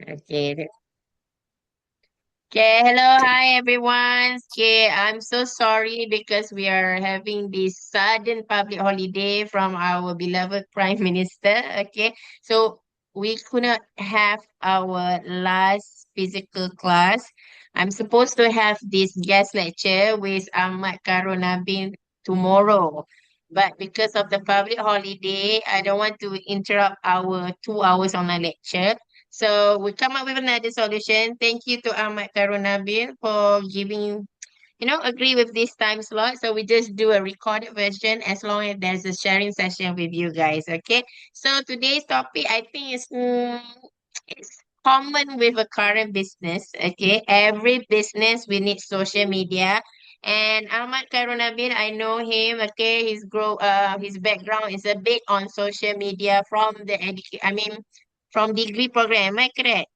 Okay. Okay. Hello. Hi, everyone. Okay. I'm so sorry because we are having this sudden public holiday from our beloved Prime Minister. Okay. So we could not have our last physical class. I'm supposed to have this guest lecture with Ahmad Karunabin tomorrow. But because of the public holiday, I don't want to interrupt our 2 hours on a lecture. So we come up with another solution. Thank you to Ahmad Karunabil for giving, agree with this time slot. So we just do a recorded version as long as there's a sharing session with you guys. Okay. So today's topic, I think, it's common with a current business. Okay. Every business we need social media. And Ahmad Karunabil, I know him. Okay, his background is a bit on social media from from degree program. Am I correct?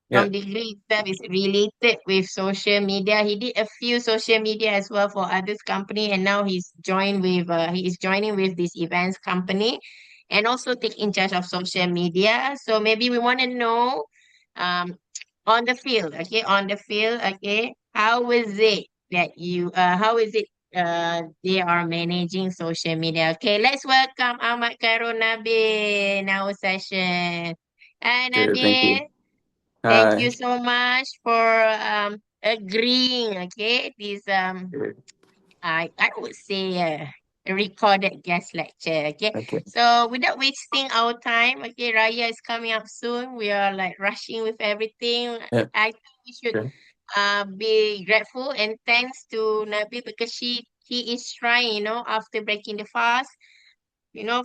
Yeah, From degree itself is related with social media. He did a few social media as well for others company, and now he is joining with this events company, and also taking charge of social media. So maybe we want to know, um, on the field, okay, how is it they are managing social media? Okay, let's welcome Ahmad Karun Nabil in our session. Hi okay, thank Nabil. you. Thank you Hi. so much for agreeing. Okay, this I would say a recorded guest lecture. Okay, Okay. so without wasting our time, okay, Raya is coming up soon. We are like rushing with everything. Yeah. I think we should Okay. be grateful and thanks to Nabil because he is trying, after breaking the fast,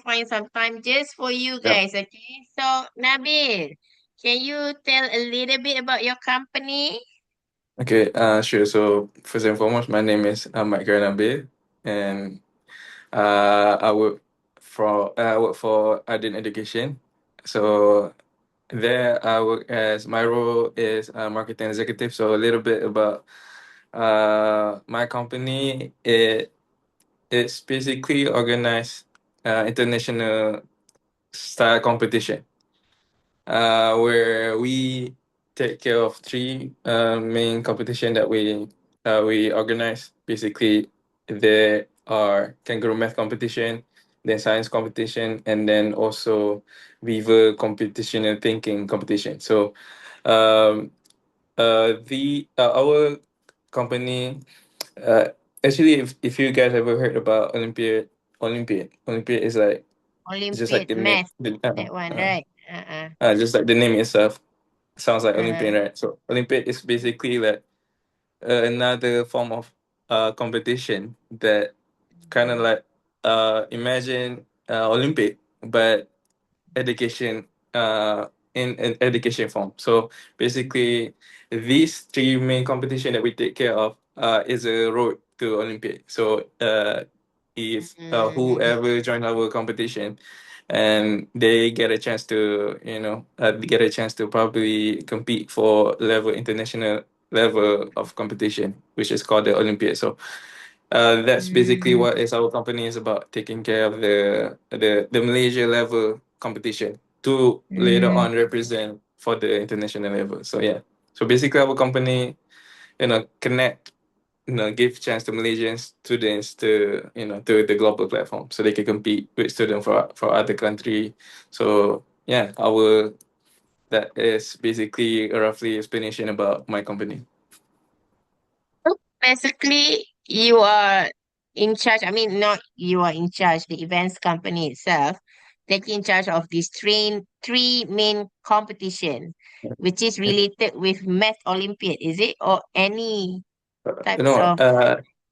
find some time just for you Yeah. guys. Okay, so Nabil, can you tell a little bit about your company? Okay. Sure. So first and foremost, my name is Mike Garnabe, and I work for Adin Education. So there, I work as my role is marketing executive. So a little bit about my company. It's basically organized international style competition. Where we take care of three main competition that we organize. Basically, there are kangaroo math competition, then science competition, and then also Viva competition thinking competition. So, um, the our company, uh, actually, if you guys ever heard about Olympiad is like it's just like Olympiad the name, math, that one, right? Uh-uh. just like the name itself sounds like Uh, Olympian, right? So Olympiad is basically like another form of competition that kind of like imagine Olympic, but education in education form. So basically, these three main competition that we take care of is a road to Olympic. So if mm, whoever join our competition and they get a chance to get a chance to probably compete for level international level of competition, which is called the Olympiad. So that's basically mm, what is our company is about, taking care of the Malaysia level competition to later mm, on represent for the international level. So yeah. So basically our company, connect, give chance to Malaysian students to, to the global platform so they can compete with students for other country. So yeah, our that is basically a roughly explanation about my company. So basically, you are in charge. I mean, not you are in charge, the events company itself, taking charge of these three main competition, which is related with Math Olympiad, is it? Or any types No, of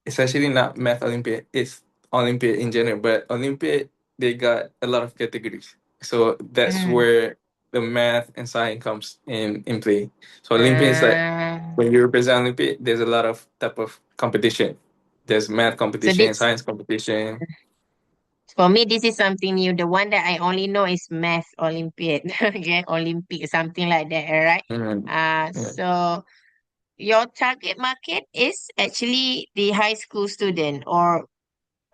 it's actually not math Olympiad. It's Olympiad in general. But Olympiad, they got a lot of categories. So that's mm, where the math and science comes in play. So Olympiad is like uh, when you represent Olympiad, there's a lot of type of competition. There's math so competition, this science competition. for me, this is something new. The one that I only know is Math Olympiad, okay, Olympic, something like that, all right? Mm, yeah. So your target market is actually the high school student or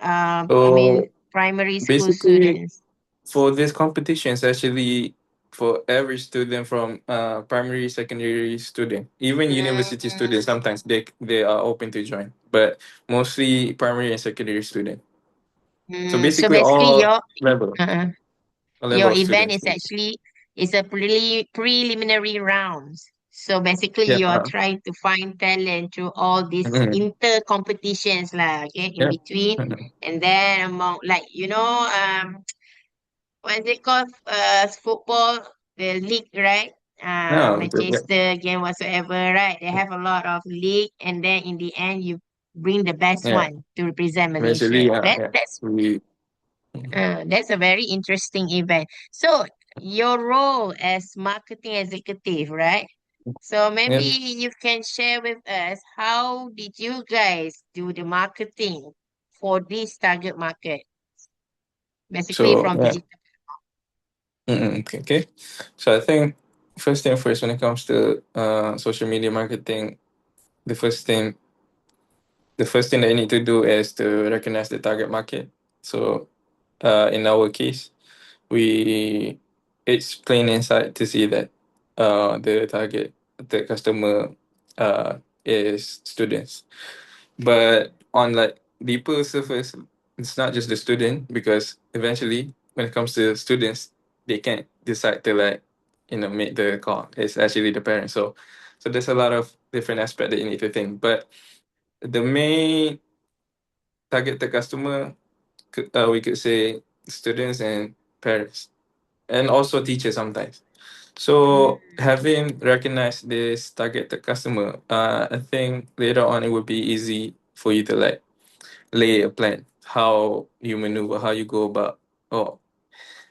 So primary school basically, students. for this competition, it's actually for every student from primary, secondary student, even university students. Mm, Sometimes they are open to join, but mostly primary and secondary student. So so basically, basically uh, all your level of event students. is actually is a preliminary rounds. So basically Yep. you're trying to find talent through all these Mhm. inter competitions lah, okay, in Yep. between. Mhm. And then among like what is it called? Football, the league, right? No, yep. Manchester game whatsoever, right? They have a lot of league, and then in the end, you bring the best Yeah. one to represent Eventually, Malaysia. That yeah. that's We. Mhm. that's a very interesting event. So your role as marketing executive, right? So maybe Yep. you can share with us how did you guys do the marketing for this target market, basically So from yeah. digital. Okay. Okay. So I think first thing first, when it comes to social media marketing, the first thing the first thing that you need to do is to recognize the target market. So in our case, we it's plain insight to see that the customer is students. But on like deeper surface, it's not just the student, because eventually when it comes to students, they can't decide to like make the call. It's actually the parents. So there's a lot of different aspects that you need to think. But the main target the customer, we could say students and parents, and also teachers sometimes. So having recognized this targeted customer, I think later on it would be easy for you to like lay a plan, how you maneuver, how you go about, or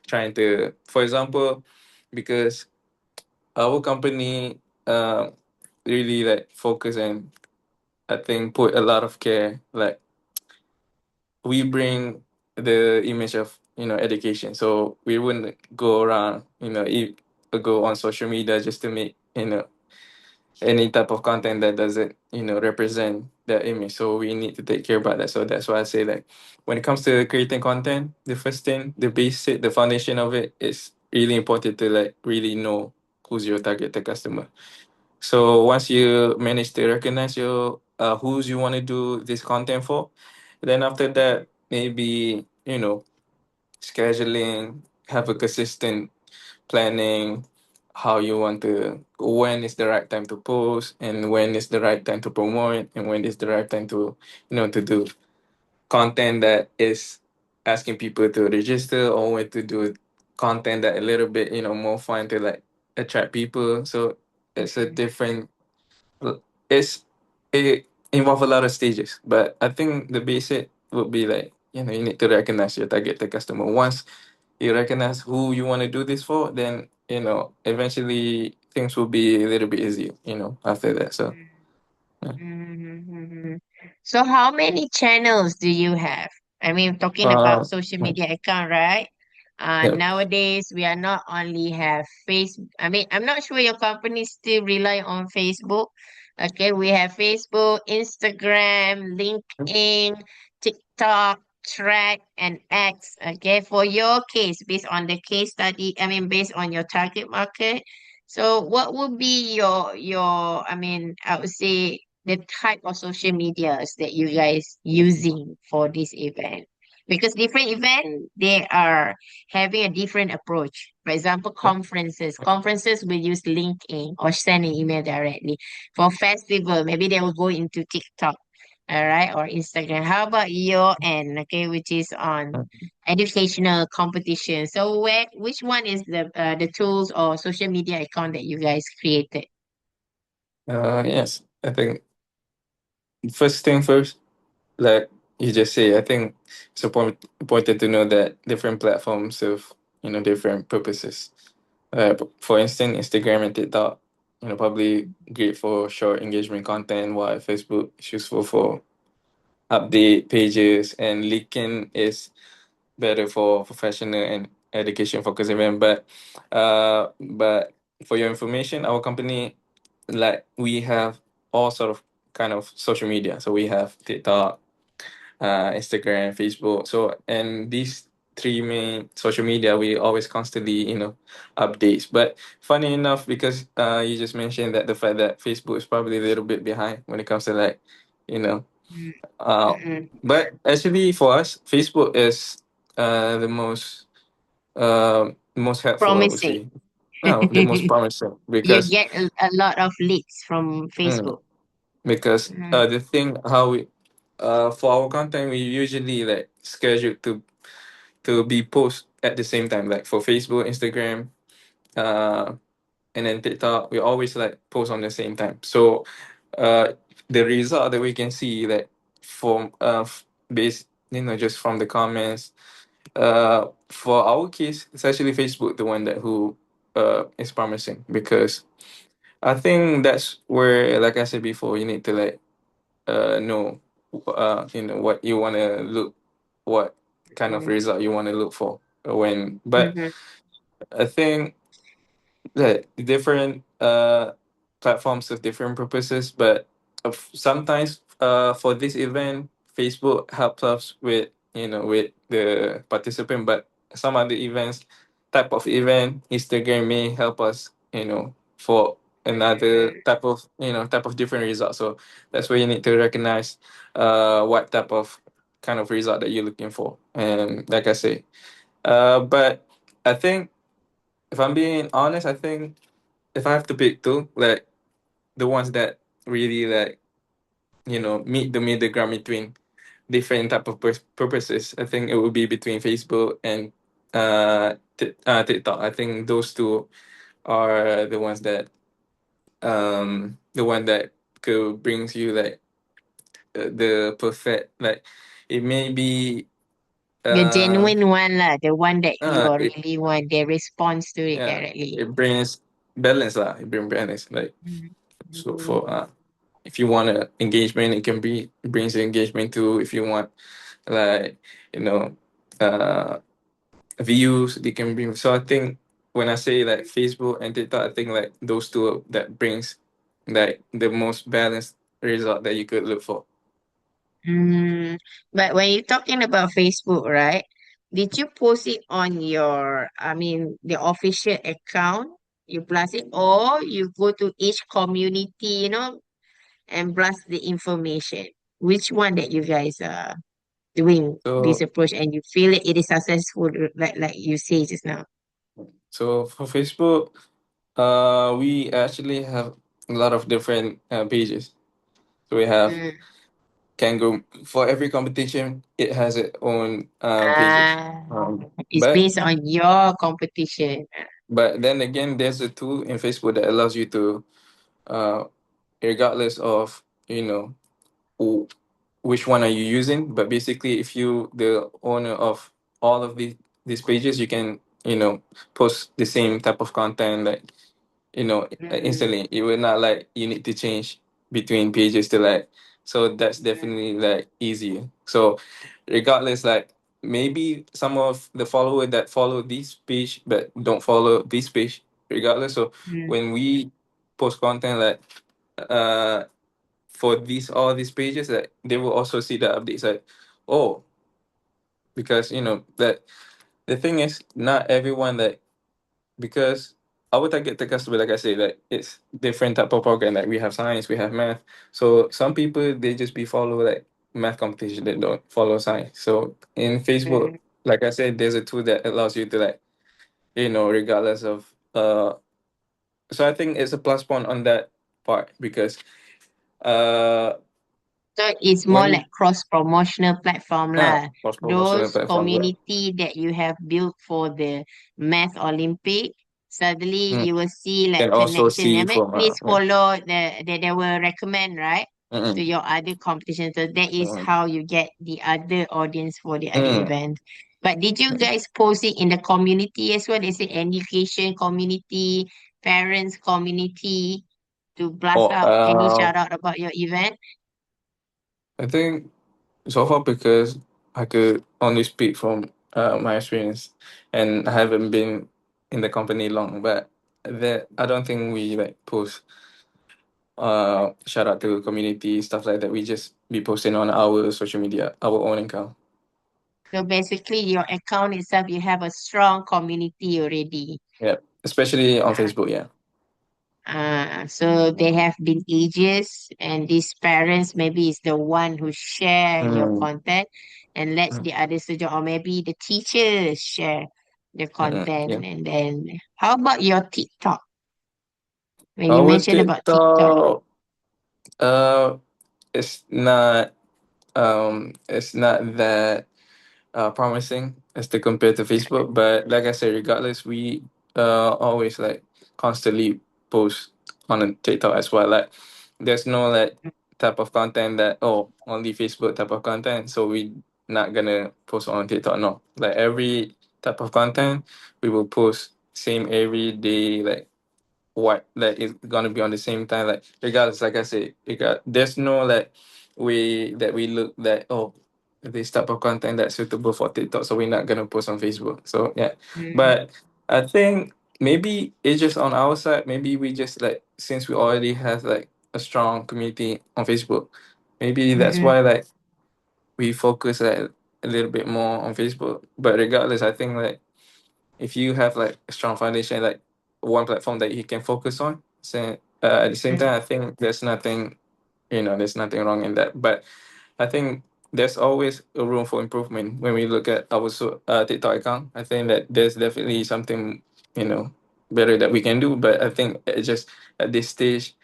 trying to, for example, because our company really like focus and I think put a lot of care, like we bring the image of education, so we wouldn't go around go on social media just to make any type of content that doesn't represent that image. So we need to take care about that. So that's why I say, like, when it comes to creating content, the first thing, the basic, the foundation of it is really important to like really know who's your targeted customer. So once you manage to recognize your who's you want to do this content for, then after that, maybe scheduling, have a consistent planning, how you want to, when is the right time to post, and when is the right time to promote, and when is the right time to to do content that is asking people to register, or when to do content that a little bit more fun to like attract people. So it's a different, it's it involve a lot of stages, but I think the basic would be like you need to recognize your target the customer. Once you recognize who you want to do this for, then eventually things will be a little bit easier. After that. So yeah. Mm-hmm. So how many channels do you have? I mean, talking Uh, about social media account, right? yeah. Nowadays we are not only have Facebook. I mean, I'm not sure your company still rely on Facebook. Okay, we have Facebook, Instagram, LinkedIn, TikTok, Track, and X. Okay, for your case, based on the case study, I mean, based on your target market. So what would be your I mean, I would say the type of social medias that you guys using for this event? Because different event they are having a different approach. For example, conferences will use LinkedIn or send an email directly. For festival, maybe they will go into TikTok, all right, or Instagram. How about your end, okay, which is on educational competition? So which one is the tools or social media account that you guys created? Yes, I think first thing first, like you just say, I think it's important to know that different platforms serve different purposes. For instance, Instagram and TikTok, probably great for short engagement content, while Facebook is useful for update pages, and LinkedIn is better for professional and education focused event. But for your information, our company, like, we have all sort of kind of social media. So we have TikTok, Instagram, Facebook. So, and these three main social media, we always constantly, updates. But funny enough, because you just mentioned that the fact that Facebook is probably a little bit behind when it comes to like, you know, Mm, uh, mm-mm. but actually for us, Facebook is the most helpful, I would Promising. say. No, the most promising You because get a lot of leads from mm, Facebook. because Mm, the thing how we for our content we usually like schedule to be post at the same time, like for Facebook, Instagram, uh and then TikTok, we always like post on the same time. So uh the result that we can see like from based just from the comments, for our case it's actually Facebook the one that who is promising, because I think that's where, like I said before, you need to like know what you want to look, what kind of mm, result you want to look for when. But mhm, I think that different platforms have different purposes, but sometimes for this event Facebook helps us with with the participant, but some other events, type of event, Instagram may help us for another mm, type of different result. So that's where you need to recognize what type of kind of result that you're looking for. And like I say, but I think, if I'm being honest, I think if I have to pick two, like the ones that really like meet the middle ground between different type of purposes, I think it would be between Facebook and TikTok. I think those two are the one that could brings you like the perfect, like it may be the uh, genuine one lah, the one that you uh are it, really want, they response to it yeah, directly. it brings balance lah. It brings balance, like Mm, so mm, for if you want a engagement, it can be brings you engagement too. If you want like you know uh views, they can bring. So I think when I say like Facebook and TikTok, I think like those two that brings like the most balanced result that you could look for. mm. But when you're talking about Facebook, right? Did you post it on your, I mean, the official account? You blast it, or you go to each community, and blast the information? Which one that you guys are doing this So approach and you feel it is successful, like you say just now? for Facebook, we actually have a lot of different pages. So we have Mm. Kangaroo. For every competition, it has its own pages. Ah, it's But based on your competition. then again, there's a tool in Facebook that allows you to, uh, regardless of who- which one are you using, but basically, if you the owner of all of these pages, you can post the same type of content, like Mm, instantly. It will not like you need to change between pages to like. So that's mm, definitely like easier. So regardless, like maybe some of the follower that follow this page but don't follow this page, regardless. So mm, when we post content like uh for all these pages, that they will also see the updates like, oh, because that the thing is not everyone that, because our target the customer, like I say, like it's different type of program. Like we have science, we have math. So some people they just be follow like math competition, they don't follow science. So in Facebook, mm. like I said, there's a tool that allows you to like regardless of so I think it's a plus point on that part, because uh So it's more when like cross-promotional platform lah. cross promotional Those platform, yeah. community that you have built for the Math Olympic, suddenly Mm. you will see like Can also connection. see I mean, from please follow they will recommend, right? To mm, your other competition. So that is mm, how you get the other audience for the other mm. event. But did you Mm. guys post it in the community as well? They say education community, parents community to blast Oh, out any shout out about your event? I think so far, because I could only speak from my experience, and I haven't been in the company long, but that I don't think we like post shout out to community stuff like that. We just be posting on our social media, our own account. So basically, your account itself, you have a strong community already. Yeah, especially on Uh, Facebook. Yeah. so they have been ages, and these parents maybe is the one who share your Mm, content and lets mm, the others to join, or maybe the teachers share the yeah. content. And then, how about your TikTok? When you Our mentioned about TikTok, TikTok, uh, it's not it's not that promising as to compare to Facebook. But like I said, regardless, we always like constantly post on a TikTok as well. Like there's no like type of content that only Facebook type of content, so we not gonna post on TikTok. No, like every type of content we will post same every day. Like what like it's gonna be on the same time, like regardless, like I said, there's no like way that we look that this type of content that's suitable for TikTok, so we're not gonna post on Facebook. So yeah, mm, but I think maybe it's just on our side. Maybe we just like, since we already have like a strong community on Facebook, maybe that's mm, why like we focus like a little bit more on Facebook. But regardless, I think like if you have like a strong foundation, like one platform that you can focus on, so at the same mm, time, I think there's nothing, there's nothing wrong in that. But I think there's always a room for improvement when we look at our TikTok account. I think that there's definitely something, you know better that we can do. But I think it just at this stage,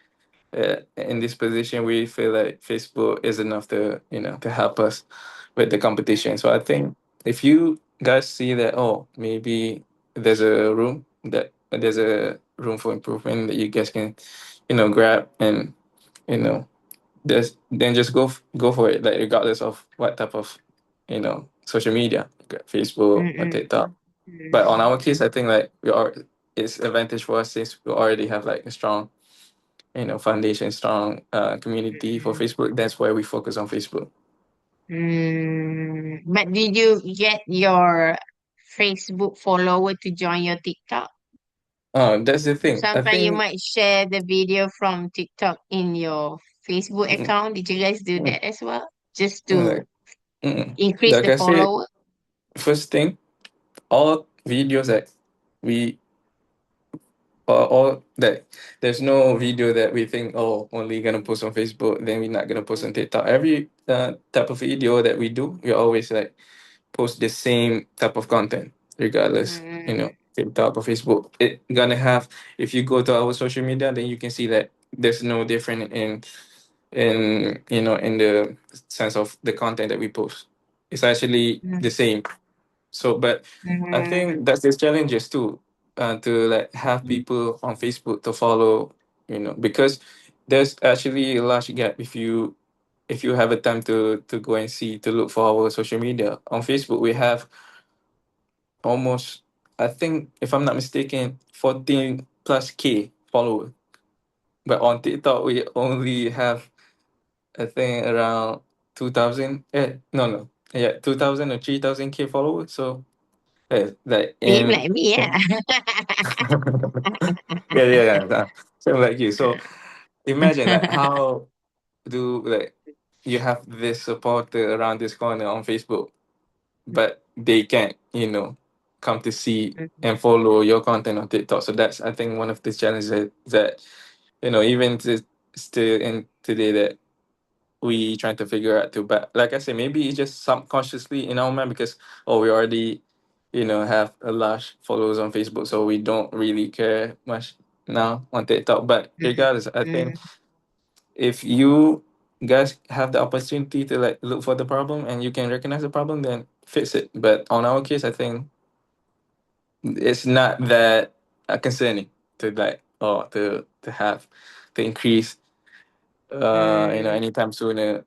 in this position, we feel like Facebook is enough to to help us with the competition. So I think if you guys see that, maybe there's a room for improvement that you guys can grab, and you know then just go for it, like regardless of what type of social media, like Facebook or mm, TikTok. But on mm, our case, I think like it's advantage for us since we already have like a strong foundation, strong community for mm, Facebook. That's why we focus on Facebook. But did you get your Facebook follower to join your TikTok? That's the thing. I Sometimes you think, might share the video from TikTok in your Facebook mm, account. Did you guys do mm, that as well? Just to like, increase like the I said, follower? first thing, all videos that we all that there's no video that we think, only gonna post on Facebook, then we're not gonna post on TikTok. Every type of video that we do, we always like post the same type of content, regardless, Mm, TikTok or Facebook. It gonna have, if you go to our social media, then you can see that there's no different in the sense of the content that we post. It's actually mm, the same. So, but I mm, think that's the challenges too, to like have people on Facebook to follow, because there's actually a large gap if you have a time to go and see, to look for our social media. On Facebook we have almost, I think if I'm not mistaken, 14 plus K followers. But on TikTok we only have, I think, around 2000, no, no, yeah, 2000 or 3000 K followers. So like same like me, yeah. yeah, yeah, yeah, same like you. So imagine like how do like you have this supporter around this corner on Facebook, but they can't, come to see and follow your content on TikTok. So that's, I think, one of the challenges that even still in today, that we trying to figure out too. But like I said, maybe it's just subconsciously in our mind, because we already have a large followers on Facebook, so we don't really care much now on TikTok. But regardless, I think if you guys have the opportunity to like look for the problem and you can recognize the problem, then fix it. But on our case, I think it's not that concerning to like, or to have to increase anytime sooner,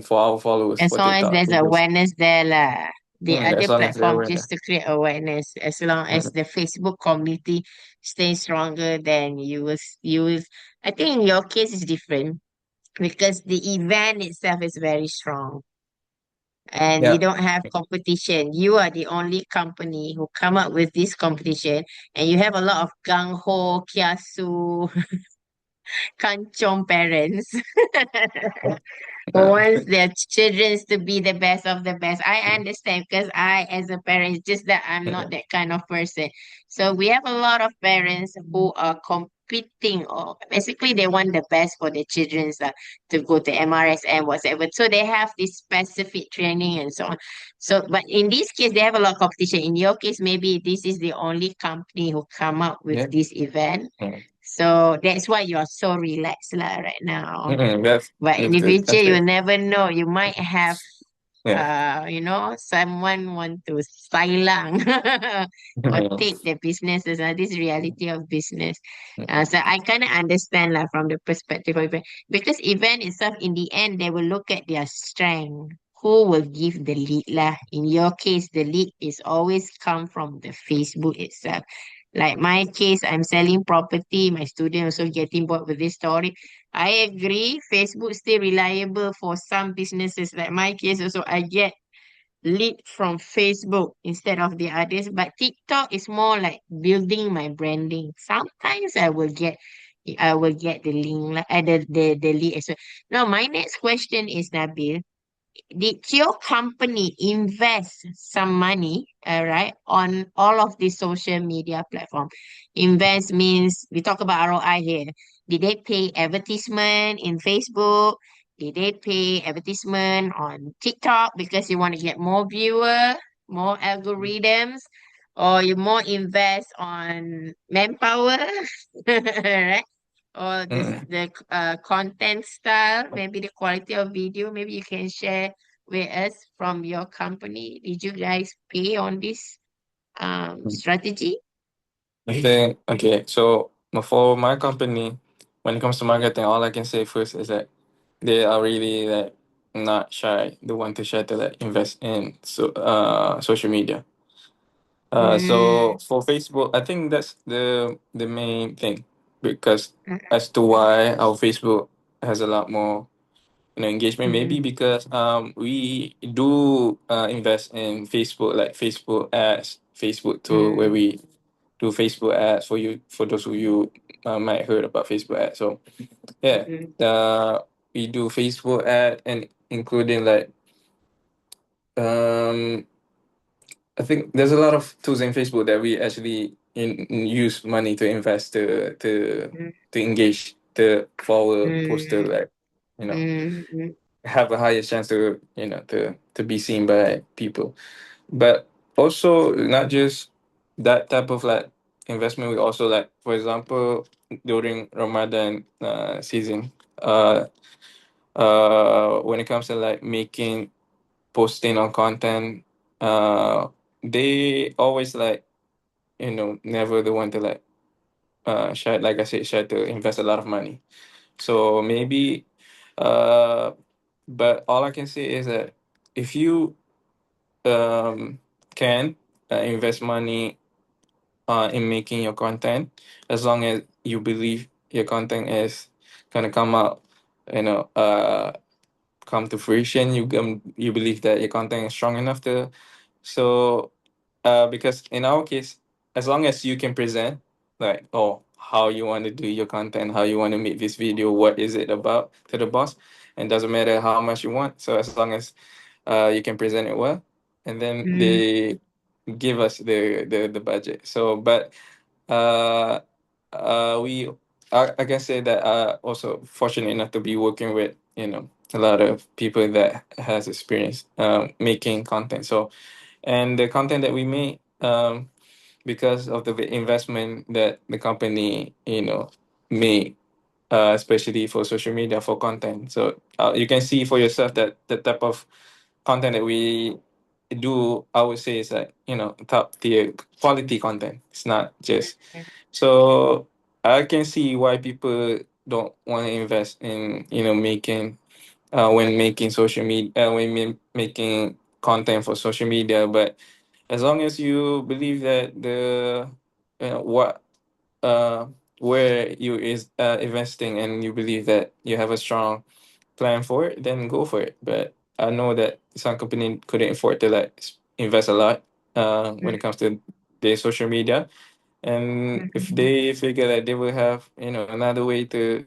for our followers As for long as TikTok, there's because awareness there lah. The other as long as they're platform aware. just to create awareness. As long as Mm. the Facebook community stays stronger, then you will. I think in your case is different because the event itself is very strong and you Yeah. don't have competition. You are the only company who come up with this competition, and you have a lot of gung ho, kiasu kanchong parents. Who Uh, wants their children to be the best of the best. I understand because I, as a parent, it's just that I'm not that kind of person. So we have a lot of parents who are competing, or basically they want the best for their children to go to MRSM, whatever. So they have this specific training and so on. So, but in this case, they have a lot of competition. In your case, maybe this is the only company who come up with yeah. this event. Mm. So that's why you're so relaxed lah right now. But in That's the good. future, That's you good. never know. You might have, Yeah. someone want to silang or take the businesses. This reality of business. So I kind of understand lah from the perspective of event, because event itself, in the end, they will look at their strength. Who will give the lead lah? In your case, the lead is always come from the Facebook itself. Like my case, I'm selling property. My student also getting bored with this story. I agree. Facebook still reliable for some businesses. Like my case also, I get lead from Facebook instead of the others. But TikTok is more like building my branding. Sometimes I will get the link, like the lead as well. Now, my next question is, Nabil, did your company invest some money, right, on all of these social media platform? Invest means we talk about ROI here. Did they pay advertisement in Facebook? Did they pay advertisement on TikTok because you want to get more viewer, more algorithms, or you more invest on manpower, right? Or this Mm. the content style, maybe the quality of video. Maybe you can share with us from your company. Did you guys pay on this strategy? I think okay. So for my company, when it comes to marketing, all I can say first is that they are really like not shy. They want to try to like invest in social media. So Mm, for Facebook, I think that's the main thing because mm, as to why our Facebook has a lot more engagement, maybe mm, because we do invest in Facebook, like Facebook ads, Facebook too, where mm, we do Facebook ads for those of you might heard about Facebook ads. So yeah, mm, we do Facebook ad and including like um I think there's a lot of tools in Facebook that we actually use money to invest mm, to engage the for our poster, mm, like you know mm, mm, have a higher chance to to be seen by people. But also not just that type of like investment. We also like, for example, during Ramadan season, when it comes to like making posting on content, they always like never the one to like try, like I said, try to invest a lot of money. So maybe uh but all I can say is that if you can invest money in making your content, as long as you believe your content is gonna come out, you know, uh, come to fruition. You believe that your content is strong enough to. So, because in our case, as long as you can present, like, oh, how you want to do your content, how you want to make this video, what is it about to the boss, and doesn't matter how much you want. So as long as you can present it well, and then mm, they give us the budget. So, but uh, we I can say that also fortunate enough to be working with a lot of people that has experience making content. So, and the content that we make because of the investment that the company made, especially for social media for content. So you can see for yourself that the type of content that we do, I would say, is like top tier quality content. It's not just so I can see why people don't want to invest in making when making social media when making content for social media. But as long as you believe that the what uh where you is investing, and you believe that you have a strong plan for it, then go for it. But I know that some company couldn't afford to like invest a lot when mm, it comes to their social media, And if Mhm. they figure that they will have, another way to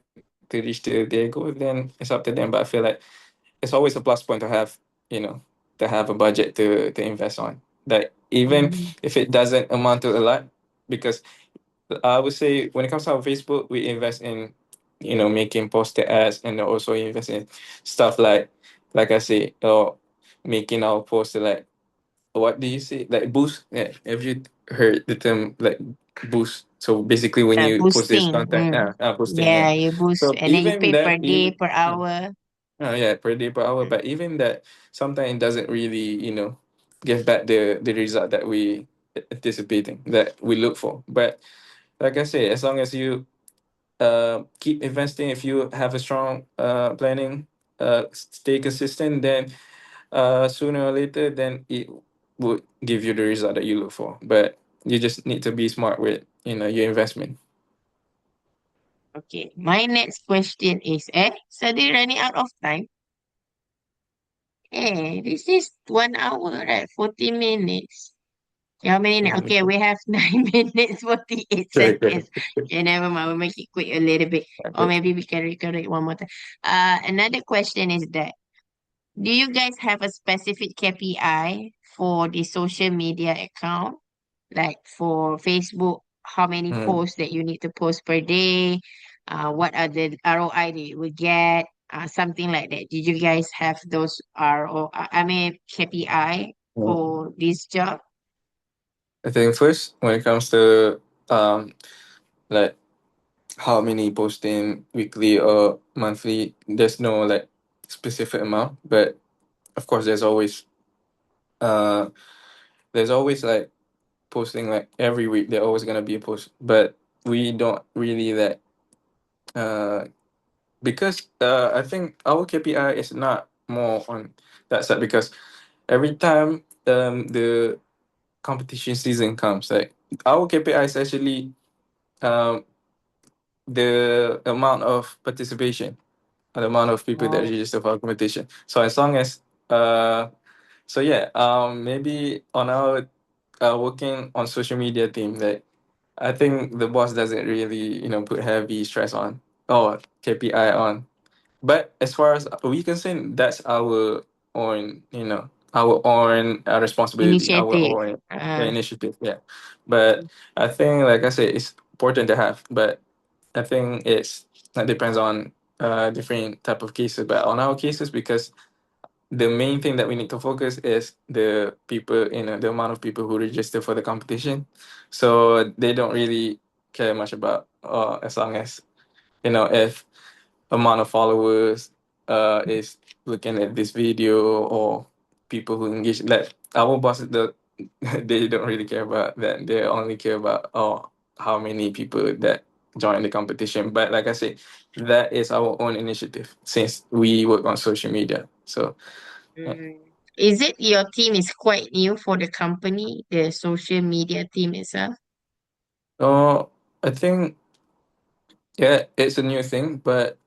reach their goal, then it's up to them. But I feel like it's always a plus point to have, you know, to have a budget to invest on. That even Mhm. if it doesn't amount to a lot, because I would say when it comes to our Facebook, we invest in, making poster ads, and also invest in stuff like I say, or making our poster like, what do you say? Like boost? Yeah. Have you heard the term like boost? So basically, when you post this Boosting. content, posting, Yeah, yeah. you boost So and then you even pay per that, day, even per hour. yeah, per day per hour. Mm. But even that, sometimes it doesn't really, give back the result that we anticipating, that we look for. But like I say, as long as you keep investing, if you have a strong planning, stay consistent, then sooner or later, then it would give you the result that you look for. But you just need to be smart with, your investment. Okay. My next question is, so they're running out of time. This is 1 hour, right? 40 minutes. How many? Okay, we have 9 minutes, 48 Okay. seconds. Okay, never mind. We'll make it quick a little bit. Or Okay. maybe we can record it one more time. Another question is that, do you guys have a specific KPI for the social media account? Like for Facebook, how many Mm. posts that you need to post per day? What are the ROI that you will get? Something like that. Did you guys have those I mean KPI for this job? I think first, when it comes to like how many posting weekly or monthly, there's no like specific amount, but of course uh there's always like posting like every week. There always gonna be a post, but we don't really like uh because I think our KPI is not more on that side, because every time the competition season comes, like our KPI is actually um the amount of participation, the amount of people that Oh, register for our competition. So as long as uh so yeah, maybe on our working on social media team, that I think the boss doesn't really, put heavy stress on or KPI on. But as far as we concerned, that's our own, our own responsibility, our initiative. own initiative. Yeah. But I think, like I said, it's important to have. But I think that depends on different type of cases. But on our cases, because the main thing that we need to focus is the people, the amount of people who register for the competition. So they don't really care much about, as long as, if amount of followers is looking at this video, or people who engage. Like our bosses, they don't really care about that. They only care about, how many people that join the competition. But like I said, that is our own initiative, since we work on social media. So yeah. Mm. Is it your team is quite new for the company, the social media team itself? Oh, I think, yeah, it's a new thing, but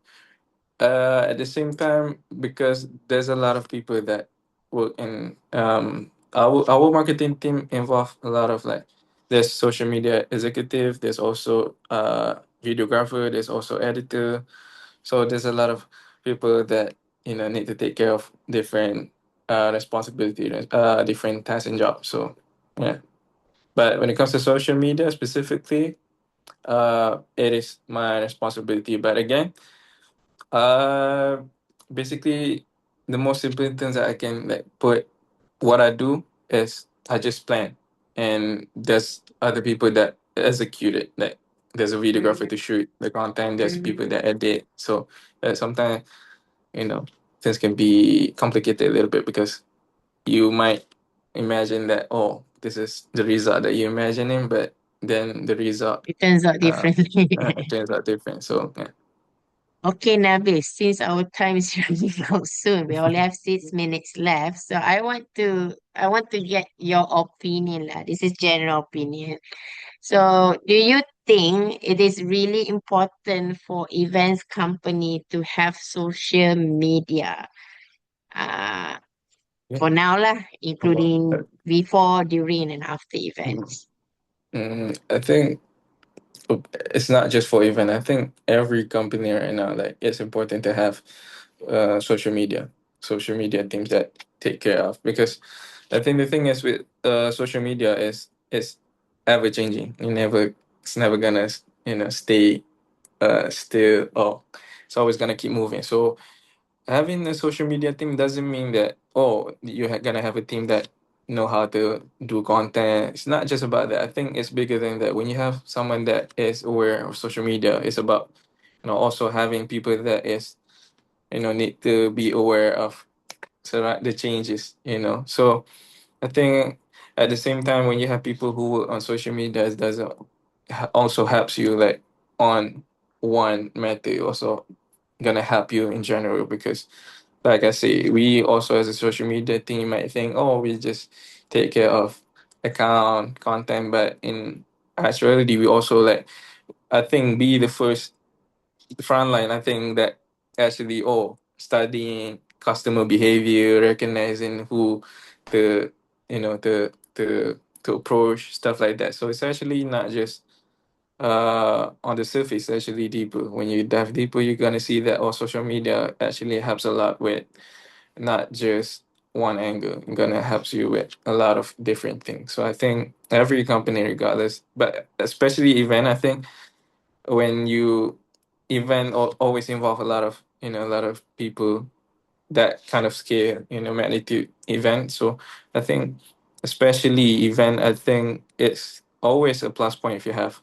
at the same time, because there's a lot of people that work in our marketing team, involve a lot of like, there's social media executive, there's also videographer, there's also editor. So there's a lot of people that, need to take care of different responsibilities, different tasks and jobs. So yeah. But when it comes to social media specifically, it is my responsibility. But again, uh, basically, the most important things that I can like put, what I do is I just plan, and there's other people that execute it. Like there's a videographer Mm, to shoot the content. There's mm. people that edit. So sometimes, you know things can be complicated a little bit, because you might imagine that, oh, this is the result that you're imagining, but then the result It turns out uh, differently. turns out different. So yeah. Okay, Nabil, since our time is running out soon, we only have 6 minutes left. So I want to get your opinion lah. This is general opinion. So do you think it is really important for events company to have social media? Uh, Yeah. for now lah, Well, including before, during, and after mhm. events. I think it's not just for event. I think every company right now, like it's important to have social media teams that take care of, because I think the thing is with social media is it's ever changing. It's never gonna stay still, or it's always gonna keep moving. So having a social media team doesn't mean that, oh, you're gonna have a team that know how to do content. It's not just about that. I think it's bigger than that. When you have someone that is aware of social media, it's about also having people that is need to be aware of the changes. So I think at the same time, when you have people who work on social media, it does also helps you, like, on one matter, also gonna help you in general, because like I say, we also as a social media team might think, oh, we just take care of account content, but in actuality, we also, like, I think, be the first front line. I think that actually, studying customer behavior, recognizing who to to approach, stuff like that. So it's actually not just on the surface, actually deeper. When you dive deeper, you're gonna see that social media actually helps a lot with not just one angle. It's gonna helps you with a lot of different things. So I think every company, regardless, but especially event, I think when you event always involve a lot of people, that kind of scale, magnitude event. So I think especially event, I think it's always a plus point if you have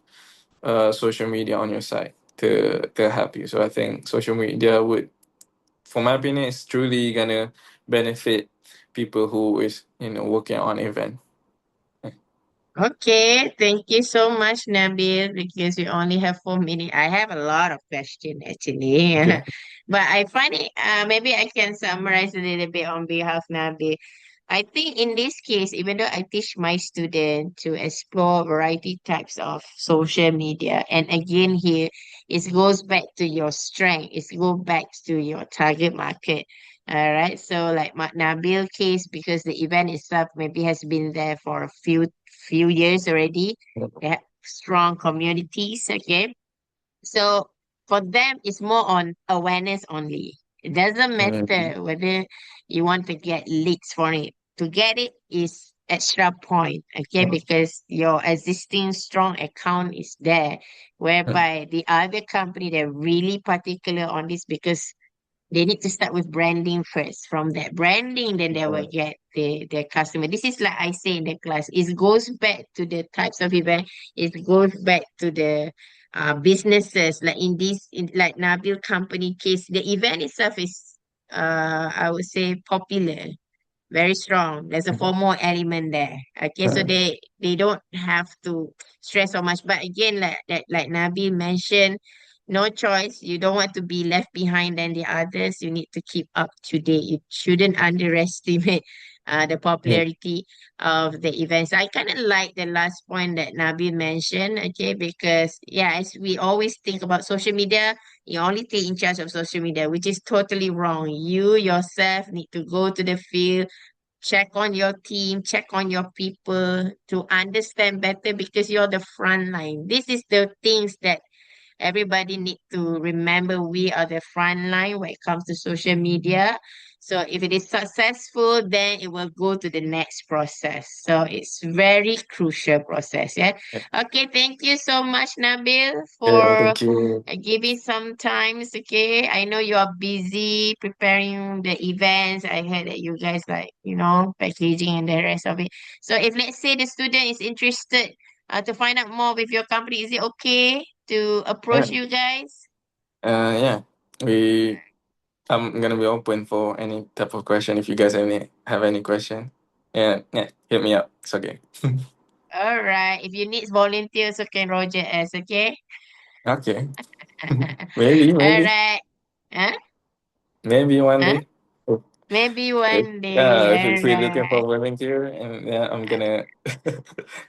social media on your side to help you. So I think social media would, for my opinion, is truly gonna benefit people who is working on event. Okay, thank you so much, Nabil, because we only have 4 minutes. I have a lot of questions actually, Okay. but I find it, maybe I can summarize a little bit on behalf of Nabil. I think in this case, even though I teach my student to explore variety types of social media, and again here, it goes back to your strength. It goes back to your target market. All right. So like Nabil case, because the event itself maybe has been there for a few years already. They have strong communities. Okay. So for them, it's more on awareness only. It doesn't Mhm. matter whether you want to get leads for it. To get it is extra point, okay? Because your existing strong account is there, whereby the other company, they're really particular on this because they need to start with branding first. From that branding, then they will get their customer. This is like I say in the class. It goes back to the types of event. It goes back to the businesses. Like like Nabil company case, the event itself is I would say popular, very strong. There's a formal element there. Okay, so they don't have to stress so much. But again, like Nabil mentioned, no choice. You don't want to be left behind than the others. You need to keep up to date. You shouldn't underestimate the Yeah. popularity of the events. I kind of like the last point that Nabil mentioned, okay, because yeah, as we always think about social media, you only take in charge of social media, which is totally wrong. You yourself need to go to the field, check on your team, check on your people to understand better because you're the front line. This is the things that everybody need to remember. We are the front line when it comes to social media. So if it is successful, then it will go to the next process. So it's very crucial process. Yeah. Okay. Thank you so much, Nabil, Yeah, for thank you. giving some times. Okay. I know you are busy preparing the events. I heard that you guys like, packaging and the rest of it. So if let's say the student is interested to find out more with your company, is it okay to approach Yeah. you guys? Yeah. We I'm gonna be open for any type of question if you guys have any question. Yeah, yeah, hit me up. It's okay. All right. If you need volunteers, okay, Roger S, okay? Okay. Maybe, All maybe, right. Huh? maybe one Huh? day. If, Maybe if, one day. yeah, if All we're looking for right. volunteer, and yeah, I'm gonna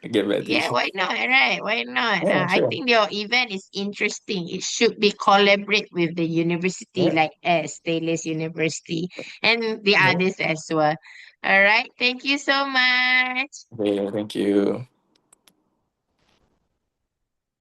get back to Yeah, you. why not? Right? Why not? Yeah, I sure. think your event is interesting. It should be collaborate with the university Yeah. like S, Taylor's University, and the Yeah. others as well. All right. Thank you so much. Okay, thank you.